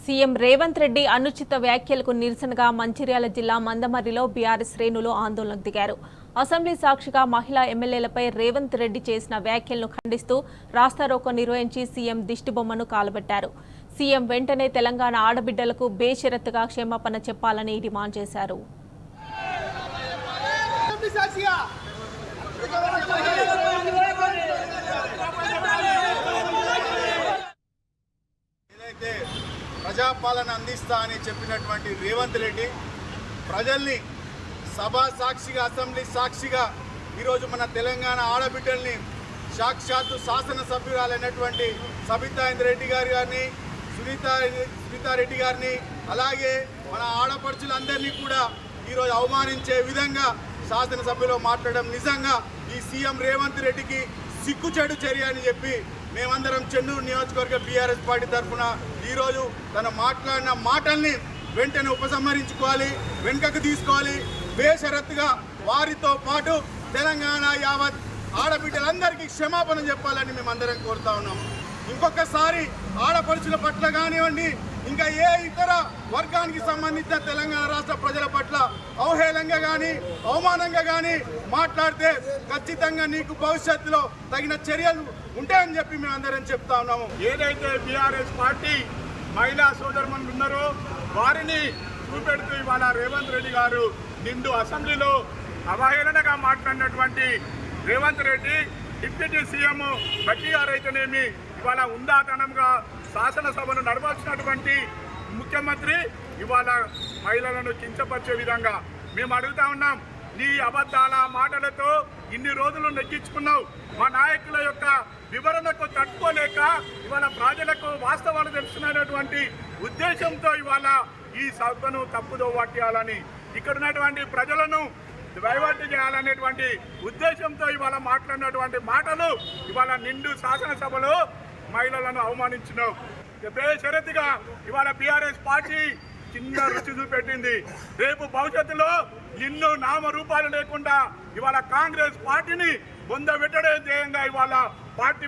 CM Revanth Reddy అనుచిత వ్యాఖ్యలకు నిరసనగా మంచిర్యాల జిల్లా మందమర్రిలో బీఆర్ఎస్ శ్రేణులు ఆందోళనకు దిగారు. అసెంబ్లీ సాక్షిగా మహిళా ఎమ్మెల్యేలపై రేవంత్ రెడ్డి చేసిన వ్యాఖ్యలను ఖండిస్తూ రాస్తారోకో నిర్వహించి సీఎం దిష్టిబొమ్మను కాలబెట్టారు. సీఎం వెంటనే తెలంగాణ ఆడబిడ్డలకు బేషరతుగా క్షమాపణ చెప్పాలని డిమాండ్ చేశారు. ప్రజాపాలన అందిస్తా అని చెప్పినటువంటి రేవంత్ రెడ్డి ప్రజల్ని సభా సాక్షిగా అసెంబ్లీ సాక్షిగా ఈరోజు మన తెలంగాణ ఆడబిడ్డల్ని సాక్షాత్తు శాసనసభ్యురాలైనటువంటి సబితా ఇంద్రెడ్డి గారిని సునీతారెడ్డి గారిని అలాగే మన ఆడపడుచులందరినీ కూడా ఈరోజు అవమానించే విధంగా శాసనసభ్యలో మాట్లాడడం నిజంగా ఈ సీఎం రేవంత్ రెడ్డికి సిగ్గుచెడు చర్య అని చెప్పి మేమందరం చెన్నూరు నియోజకవర్గ బీఆర్ఎస్ పార్టీ తరఫున ఈరోజు తను మాట్లాడిన మాటల్ని వెంటనే ఉపసంహరించుకోవాలి, వెనుకకు తీసుకోవాలి. బేషరత్తుగా వారితో పాటు తెలంగాణ యావత్ ఆడబిడ్డలందరికీ క్షమాపణ చెప్పాలని మేమందరం కోరుతా ఉన్నాం. ఇంకొకసారి ఆడపడుచుల పట్ల కానివ్వండి, ఇంకా ఏ ఇతర వర్గానికి సంబంధించిన తెలంగాణ రాష్ట్ర ప్రజల పట్ల అవహేళంగా కానీ అవమానంగా కానీ మాట్లాడితే ఖచ్చితంగా నీకు భవిష్యత్తులో తగిన చర్యలు ఉంటాయని చెప్పి మేమందరం చెప్తా ఉన్నాము. ఏదైతే బీఆర్ఎస్ పార్టీ మహిళా సోదరులు ఉన్నారో వారిని చూపెడుతూ ఇవాళ రేవంత్ రెడ్డి గారు నిండు అసెంబ్లీలో అవహేళనగా మాట్లాడినటువంటి రేవంత్ రెడ్డి డిప్యూటీ సీఎం బట్టి గారు అయితేనేమి ఇవాళ ఉందాతనంగా శాసనసభను నడవాల్సినటువంటి ముఖ్యమంత్రి ఇవాళ మహిళలను కించపరిచే విధంగా మేము అడుగుతా ఉన్నాం. నీ అబద్ధాల మాటలతో ఇన్ని రోజులు నెగ్గించుకున్నావు. మా నాయకుల యొక్క వివరణకు తట్టుకోలేక ఇవాళ ప్రజలకు వాస్తవాలు తెలుస్తున్నటువంటి ఉద్దేశంతో ఇవాళ ఈ సభను తప్పుదో పట్టాలని ఇక్కడ ఉన్నటువంటి ప్రజలను డైవర్ట్ చేయాలనేటువంటి ఉద్దేశంతో ఇవాళ మాట్లాడినటువంటి మాటలు ఇవాళ నిండు శాసనసభలో మహిళలను అవమానించినావు. బేషరతుగా ఇవాళ బీఆర్ఎస్ పార్టీ చిన్న రుచి చూపెట్టింది. రేపు భవిష్యత్తులో నిన్ను నామరూపాలు లేకుండా ఇవాళ కాంగ్రెస్ పార్టీని బొందబెట్టడే ధ్యేయంగా ఇవాళ పార్టీ